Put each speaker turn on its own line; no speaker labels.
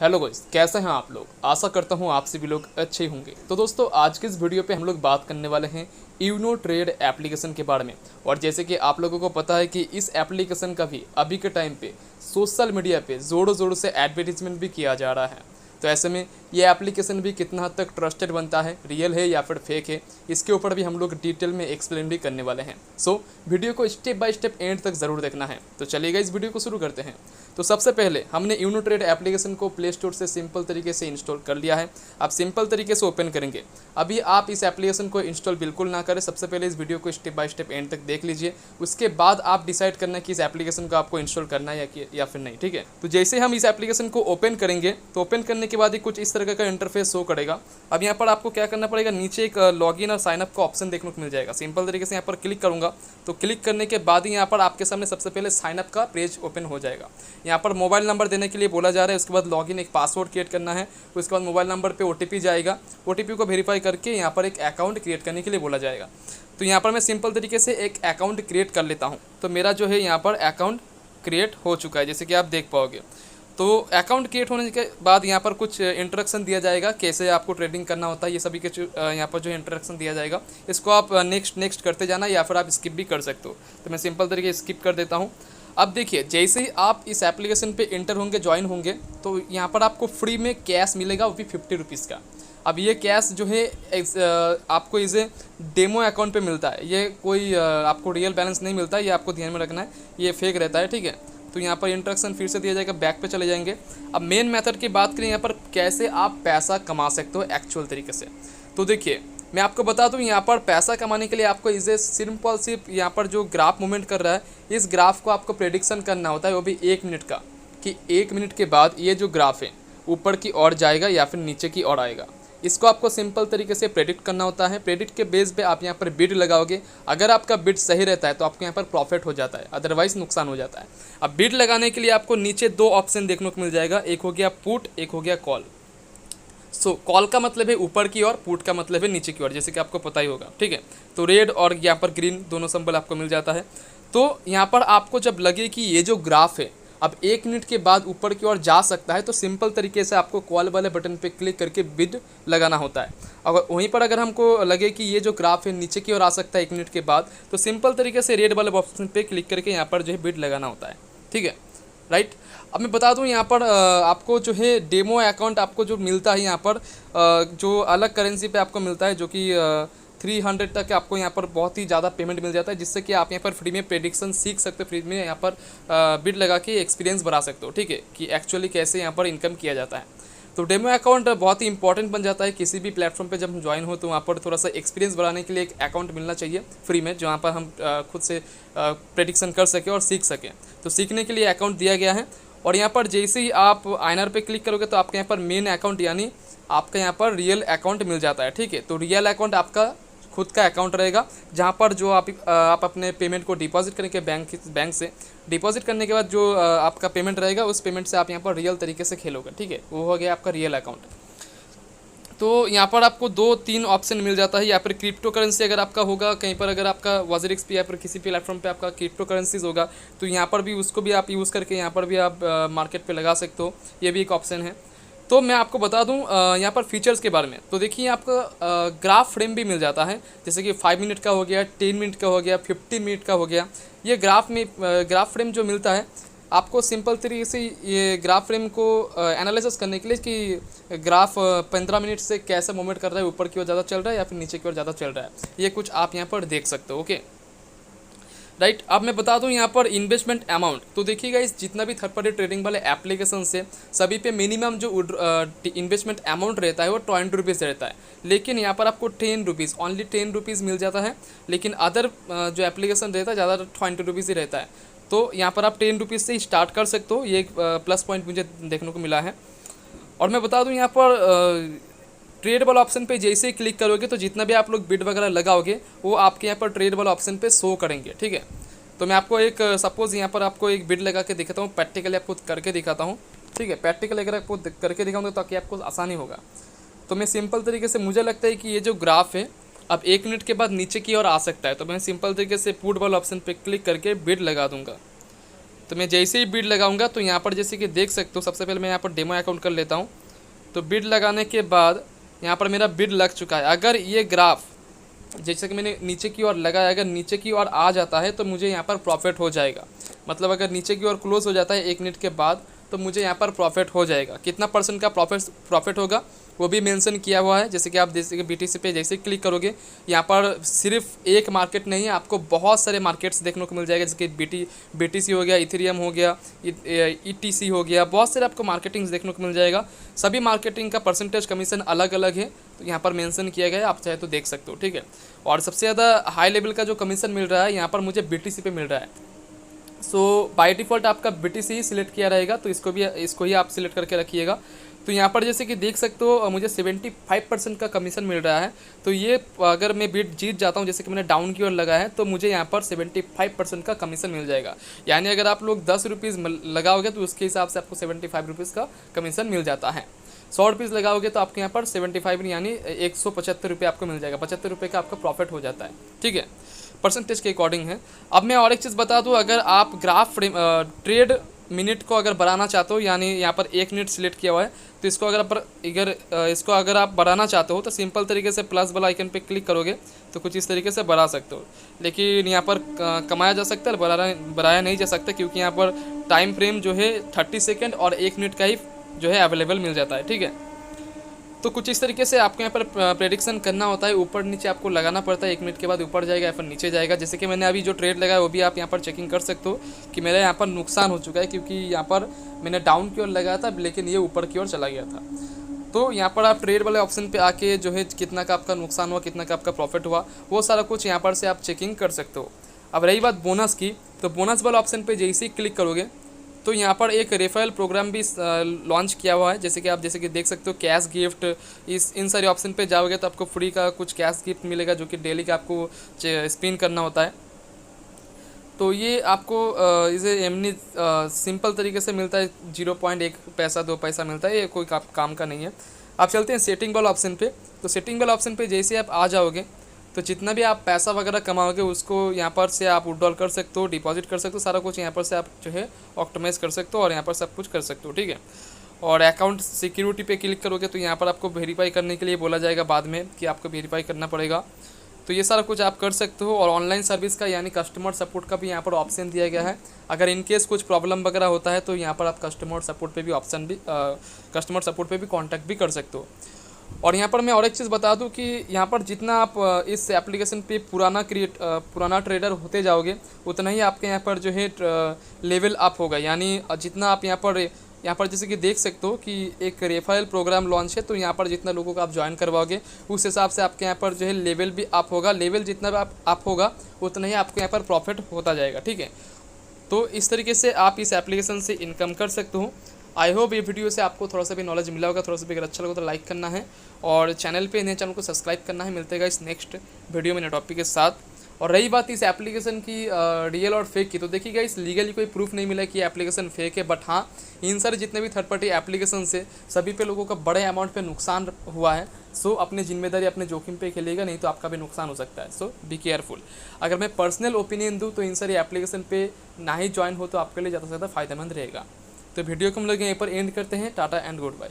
Hello guys, कैसे हैं आप लोग। आशा करता हूं आप सभी लोग अच्छे होंगे। तो दोस्तों, आज के इस वीडियो पे हम लोग बात करने वाले हैं यूनो ट्रेड एप्लीकेशन के बारे में। और जैसे कि आप लोगों को पता है कि इस एप्लीकेशन का भी अभी के टाइम पे सोशल मीडिया पे ज़ोरों ज़ोरों से एडवर्टीजमेंट भी किया जा रहा है। तो ऐसे में ये एप्लीकेशन भी कितना हद तक ट्रस्टेड बनता है, रियल है या फिर फेक है, इसके ऊपर भी हम लोग डिटेल में एक्सप्लेन भी करने वाले हैं। सो वीडियो को स्टेप बाय स्टेप एंड तक ज़रूर देखना है। तो चलिएगा, इस वीडियो को शुरू करते हैं। तो सबसे पहले हमने यूनो ट्रेड एप्लीकेशन को प्ले स्टोर से सिंपल तरीके से इंस्टॉल कर लिया है। आप सिंपल तरीके से ओपन करेंगे। अभी आप इस एप्लीकेशन को इंस्टॉल बिल्कुल ना करें, सबसे पहले इस वीडियो को स्टेप बाय स्टेप एंड तक देख लीजिए। उसके बाद आप डिसाइड करना कि इस एप्लीकेशन को आपको इंस्टॉल करना है या फिर नहीं, ठीक है। तो जैसे हम इस एप्लीकेशन को ओपन करेंगे तो ओपन करने के बाद ही कुछ इस तरह का इंटरफेस शो करेगा। अब यहाँ पर आपको क्या करना पड़ेगा, नीचे एक लॉगिन और साइनअप का ऑप्शन देखने को मिल जाएगा। सिंपल तरीके से यहाँ पर क्लिक करूँगा तो क्लिक करने के बाद ही यहाँ पर आपके सामने सबसे पहले साइनअप का पेज ओपन हो जाएगा। यहाँ पर मोबाइल नंबर देने के लिए बोला जा रहा है, उसके बाद लॉगिन एक पासवर्ड क्रिएट करना है, उसके बाद मोबाइल नंबर पे ओटीपी जाएगा। ओटीपी को वेरीफाई करके यहाँ पर एक अकाउंट क्रिएट करने के लिए बोला जाएगा। तो यहाँ पर मैं सिंपल तरीके से एक अकाउंट क्रिएट कर लेता हूँ। तो मेरा जो है यहाँ पर अकाउंट क्रिएट हो चुका है, जैसे कि आप देख पाओगे। तो अकाउंट क्रिएट होने के बाद यहाँ पर कुछ इंस्ट्रक्शन दिया जाएगा, कैसे आपको ट्रेडिंग करना होता है। ये सभी के यहाँ पर जो इंस्ट्रक्शन दिया जाएगा, इसको आप नेक्स्ट करते जाना या फिर आप स्किप भी कर सकते हो। तो मैं सिंपल तरीके से स्किप कर देता हूँ। अब देखिए, जैसे ही आप इस एप्लीकेशन पे इंटर होंगे, ज्वाइन होंगे, तो यहाँ पर आपको फ्री में कैश मिलेगा, वो भी 50 रुपीज़ का। अब ये कैश जो है आपको इसे डेमो अकाउंट पे मिलता है। ये कोई आपको रियल बैलेंस नहीं मिलता है, ये आपको ध्यान में रखना है, ये फेक रहता है, ठीक है। तो यहाँ पर इंस्ट्रक्शन फिर से दिया जाएगा, बैक पे चले जाएंगे। अब मेन मेथड की बात करें, यहाँ पर कैसे आप पैसा कमा सकते हो एक्चुअल तरीके से। तो देखिए, मैं आपको बता दूं, यहाँ पर पैसा कमाने के लिए आपको इसे सिर्फ यहाँ पर जो ग्राफ मूवमेंट कर रहा है, इस ग्राफ को आपको प्रेडिक्शन करना होता है, वो भी 1 मिनट का, कि 1 मिनट के बाद ये जो ग्राफ है ऊपर की ओर जाएगा या फिर नीचे की ओर आएगा। इसको आपको सिंपल तरीके से प्रेडिक्ट करना होता है। प्रेडिक्ट के बेस पे आप यहाँ पर बिड लगाओगे। अगर आपका बिड सही रहता है तो आपको यहाँ पर प्रॉफिट हो जाता है, अदरवाइज नुकसान हो जाता है। अब बिड लगाने के लिए आपको नीचे 2 ऑप्शन देखने को मिल जाएगा, एक हो गया पुट, एक हो गया कॉल। सो कॉल का मतलब है ऊपर की ओर, पुट का मतलब है नीचे की ओर, जैसे कि आपको पता ही होगा, ठीक है। तो रेड और यहाँ पर ग्रीन दोनों सिंबल आपको मिल जाता है। तो यहाँ पर आपको जब लगे कि ये जो ग्राफ है अब 1 मिनट के बाद ऊपर की ओर जा सकता है, तो सिंपल तरीके से आपको कॉल वाले बटन पे क्लिक करके बिड लगाना होता है। अगर वहीं पर अगर हमको लगे कि ये जो ग्राफ है नीचे की ओर आ सकता है 1 मिनट के बाद, तो सिंपल तरीके से रेड वाले ऑप्शन पे क्लिक करके यहाँ पर जो है बिड लगाना होता है, ठीक है, राइट। अब मैं बता दूं, यहाँ पर आपको जो है डेमो अकाउंट आपको जो मिलता है, यहाँ पर जो अलग करेंसी पे आपको मिलता है, जो कि 300 तक आपको यहाँ पर बहुत ही ज़्यादा पेमेंट मिल जाता है, जिससे कि आप यहाँ पर फ्री में प्रेडिक्शन सीख सकते हो, फ्री में यहाँ पर बिड लगा के एक्सपीरियंस बढ़ा सकते हो, ठीक है, कि एक्चुअली कैसे यहाँ पर इनकम किया जाता है। तो डेमो अकाउंट बहुत ही इंपॉर्टेंट बन जाता है किसी भी प्लेटफॉर्म पे जब हम ज्वाइन हो, तो वहाँ पर थोड़ा सा एक्सपीरियंस बढ़ाने के लिए एक अकाउंट मिलना चाहिए फ्री में, जहाँ पर हम खुद से प्रेडिक्शन कर सकें और सीख सकें। तो सीखने के लिए अकाउंट दिया गया है। और यहाँ पर जैसे ही आप आइनर पे क्लिक करोगे तो आपके यहाँ पर मेन अकाउंट यानी आपका यहाँ पर रियल अकाउंट मिल जाता है, ठीक है। तो रियल अकाउंट आपका खुद का अकाउंट रहेगा, जहाँ पर जो आप अपने पेमेंट को डिपॉजिट करेंगे बैंक से। डिपॉजिट करने के बाद जो आपका पेमेंट रहेगा, उस पेमेंट से आप यहाँ पर रियल तरीके से खेलोगे, ठीक है। वो हो गया आपका रियल अकाउंट। तो यहाँ पर आपको 2-3 ऑप्शन मिल जाता है। यहाँ पर क्रिप्टो करेंसी अगर आपका होगा कहीं पर, अगर आपका वॉजरिक्स पे या फिर किसी प्लेटफॉर्म पे आपका क्रिप्टो करेंसीज होगा, तो यहाँ पर भी उसको भी आप यूज़ करके यहाँ पर भी आप मार्केट पे लगा सकते हो, ये भी एक ऑप्शन है। तो मैं आपको बता दूं यहाँ पर फीचर्स के बारे में। तो देखिए, आपका ग्राफ फ्रेम भी मिल जाता है, जैसे कि 5 मिनट का हो गया, 10 मिनट का हो गया, 15 मिनट का हो गया। ये ग्राफ फ्रेम जो मिलता है आपको सिंपल तरीके से, ये ग्राफ फ्रेम को एनालिसिस करने के लिए कि ग्राफ 15 मिनट से कैसे मूवमेंट कर रहा है, ऊपर की ओर ज़्यादा चल रहा है या फिर नीचे की ओर ज़्यादा चल रहा है, ये कुछ आप यहाँ पर देख सकते हो, ओके, राइट। अब मैं बता दूं यहाँ पर इन्वेस्टमेंट अमाउंट। तो देखिएगा, इस जितना भी थर्ड पार्टी ट्रेडिंग वाले एप्लीकेशन से सभी पे मिनिमम जो इन्वेस्टमेंट अमाउंट रहता है वो 20 रुपीज़ रहता है, लेकिन यहाँ पर आपको 10 रुपीज़, ओनली 10 रुपीज़ मिल जाता है। लेकिन अदर जो एप्लीकेशन रहता है ज़्यादा 20 रुपीज़ ही रहता है। तो यहाँ पर आप 10 रुपीज़ से स्टार्ट कर सकते हो, ये एक प्लस पॉइंट मुझे देखने को मिला है। और मैं बता दूँ, यहाँ पर ट्रेड वाला ऑप्शन पे जैसे ही क्लिक करोगे तो जितना भी आप लोग बिड वगैरह लगाओगे वो आपके यहाँ पर ट्रेड वाला ऑप्शन पे शो करेंगे, ठीक है। तो मैं आपको एक सपोज़ यहाँ पर आपको एक बिड लगा के दिखाता हूँ, प्रैक्टिकली आपको करके दिखाता हूँ, ठीक है। प्रैक्टिकल अगर आपको करके दिखाऊंगा ताकि आपको आसानी होगा। तो मैं सिंपल तरीके से, मुझे लगता है कि ये जो ग्राफ है अब 1 मिनट के बाद नीचे की ओर आ सकता है, तो मैं सिंपल तरीके से पुट वाला ऑप्शन पर क्लिक करके बिड लगा दूँगा। तो मैं जैसे ही बिड लगाऊंगा तो यहाँ पर जैसे कि देख सकते हो, सबसे पहले मैं यहाँ पर डेमो अकाउंट कर लेता हूँ। तो बिड लगाने के बाद यहाँ पर मेरा बिड लग चुका है। अगर ये ग्राफ जैसे कि मैंने नीचे की ओर लगाया, अगर नीचे की ओर आ जाता है तो मुझे यहाँ पर प्रॉफिट हो जाएगा। मतलब अगर नीचे की ओर क्लोज हो जाता है 1 मिनट के बाद तो मुझे यहाँ पर प्रॉफिट हो जाएगा। कितना % का प्रॉफिट होगा वो भी मेंशन किया हुआ है। जैसे कि आप जैसे कि BTC पे जैसे क्लिक करोगे, यहाँ पर सिर्फ एक मार्केट नहीं है, आपको बहुत सारे मार्केट्स देखने को मिल जाएगा। जैसे कि BTC हो गया, इथेरियम हो गया, ETC हो गया, बहुत सारे आपको मार्केटिंग्स देखने को मिल जाएगा। सभी मार्केटिंग का परसेंटेज कमीशन अलग अलग है, तो यहाँ पर मेंशन किया गया है, आप चाहे तो देख सकते हो, ठीक है। और सबसे ज़्यादा हाई लेवल का जो कमीशन मिल रहा है यहाँ पर मुझे BTC पे मिल रहा है। सो बाय डिफ़ॉल्ट आपका BTC ही सिलेक्ट किया रहेगा, तो इसको ही आप सिलेक्ट करके रखिएगा। तो यहाँ पर जैसे कि देख सकते हो मुझे 75% का कमीशन मिल रहा है। तो ये अगर मैं बिड जीत जाता हूँ, जैसे कि मैंने डाउन की ओर लगा है, तो मुझे यहाँ पर 75% का कमीशन मिल जाएगा। यानी अगर आप लोग 10 रुपीज़ लगाओगे तो उसके हिसाब से आपको 75 रुपीज़ का कमीशन मिल जाता है। 100 रुपीज़ लगाओगे तो आपके यहाँ पर 75 यानी 175 रुपये आपको मिल जाएगा। 75 रुपये का आपका प्रॉफिट हो जाता है, ठीक है, परसेंटेज के अकॉर्डिंग है। अब मैं और एक चीज़ बता दूं, अगर आप ग्राफ ट्रेड मिनट को अगर बढ़ाना चाहते हो, यानी यहाँ पर 1 मिनट सिलेक्ट किया हुआ है, तो इसको अगर आप बढ़ाना चाहते हो तो सिंपल तरीके से प्लस वाला आइकन पे क्लिक करोगे तो कुछ इस तरीके से बढ़ा सकते हो। लेकिन यहाँ पर कमाया जा सकता है, बढ़ाया नहीं जा सकता, क्योंकि यहाँ पर टाइम फ्रेम जो है 30 सेकेंड और 1 मिनट का ही जो है अवेलेबल मिल जाता है, ठीक है। तो कुछ इस तरीके से आपको यहाँ पर प्रेडिक्शन करना होता है, ऊपर नीचे आपको लगाना पड़ता है। 1 मिनट के बाद ऊपर जाएगा या फिर नीचे जाएगा। जैसे कि मैंने अभी जो ट्रेड लगाया वो भी आप यहाँ पर चेकिंग कर सकते हो कि मेरा यहाँ पर नुकसान हो चुका है, क्योंकि यहाँ पर मैंने डाउन की ओर लगाया था लेकिन ये ऊपर की ओर चला गया था। तो यहाँ पर आप ट्रेड वाले ऑप्शन पे आके जो है कितना का आपका नुकसान हुआ, कितना का आपका प्रॉफिट हुआ, वो सारा कुछ यहाँ पर से आप चेकिंग कर सकते हो। अब रही बात बोनस की, तो बोनस वाला ऑप्शन पे जैसे ही क्लिक करोगे तो यहाँ पर एक रेफरल प्रोग्राम भी लॉन्च किया हुआ है। जैसे कि देख सकते हो, कैश गिफ्ट, इन सारे ऑप्शन पे जाओगे तो आपको फ्री का कुछ कैश गिफ्ट मिलेगा, जो कि डेली का आपको स्पिन करना होता है। तो ये आपको इसे एमनी सिंपल तरीके से मिलता है, 0.1 पैसा 2 पैसा मिलता है, ये कोई काम का नहीं है। आप चलते हैं सेटिंग वाला ऑप्शन पे। तो सेटिंग वाला ऑप्शन पे जैसे आप आ जाओगे तो जितना भी आप पैसा वगैरह कमाओगे उसको यहाँ पर से आप विड्रॉल कर सकते हो, डिपॉजिट कर सकते हो, सारा कुछ यहाँ पर से आप जो है ऑप्टिमाइज कर सकते हो और यहाँ पर सब कुछ कर सकते हो, ठीक है। और अकाउंट सिक्योरिटी पे क्लिक करोगे तो यहाँ पर आपको वेरीफाई करने के लिए बोला जाएगा बाद में कि आपको वेरीफाई करना पड़ेगा। तो ये सारा कुछ आप कर सकते हो। और ऑनलाइन सर्विस का यानी कस्टमर सपोर्ट का भी यहाँ पर ऑप्शन दिया गया है। अगर इनकेस कुछ प्रॉब्लम वगैरह होता है तो यहाँ पर आप कस्टमर सपोर्ट पे भी कॉन्टैक्ट भी कर सकते हो। और यहाँ पर मैं और एक चीज़ बता दूं कि यहाँ पर जितना आप इस एप्लीकेशन पे पुराना ट्रेडर होते जाओगे उतना ही आपके यहाँ पर जो है लेवल अप होगा। यानी जितना आप यहाँ पर जैसे कि देख सकते हो कि एक रेफरल प्रोग्राम लॉन्च है, तो यहाँ पर जितना लोगों को आप ज्वाइन करवाओगे उस हिसाब से आपके यहाँ पर जो है लेवल भी अप होगा। लेवल जितना भी अप होगा उतना ही आपको यहाँ पर प्रॉफिट होता जाएगा, ठीक है। तो इस तरीके से आप इस एप्लीकेशन से इनकम कर सकते हो। आई होप ये वीडियो से आपको थोड़ा सा भी नॉलेज मिला होगा, थोड़ा सा भी अगर अच्छा लगा तो लाइक करना है और चैनल पे नए चैनल को सब्सक्राइब करना है। मिलते हैं इस नेक्स्ट वीडियो में नए टॉपिक के साथ। और रही बात इस एप्लीकेशन की रियल और फेक की, तो देखिएगा इस लीगली कोई प्रूफ नहीं मिला कि एप्लीकेशन फेक है, बट हाँ इन सारे जितने भी थर्ड पार्टी एप्लीकेशन से सभी पे लोगों का बड़े अमाउंट पे नुकसान हुआ है। सो अपनी जिम्मेदारी अपने जोखिम पे खेलिएगा, नहीं तो आपका भी नुकसान हो सकता है। सो बी केयरफुल। अगर मैं पर्सनल ओपिनियन दूँ तो इन सारी एप्लीकेशन पे ना ही ज्वाइन हो तो आपके लिए ज़्यादा से ज़्यादा फायदेमंद रहेगा। तो वीडियो को हम लोग यहीं पर एंड करते हैं। Tata and good bye.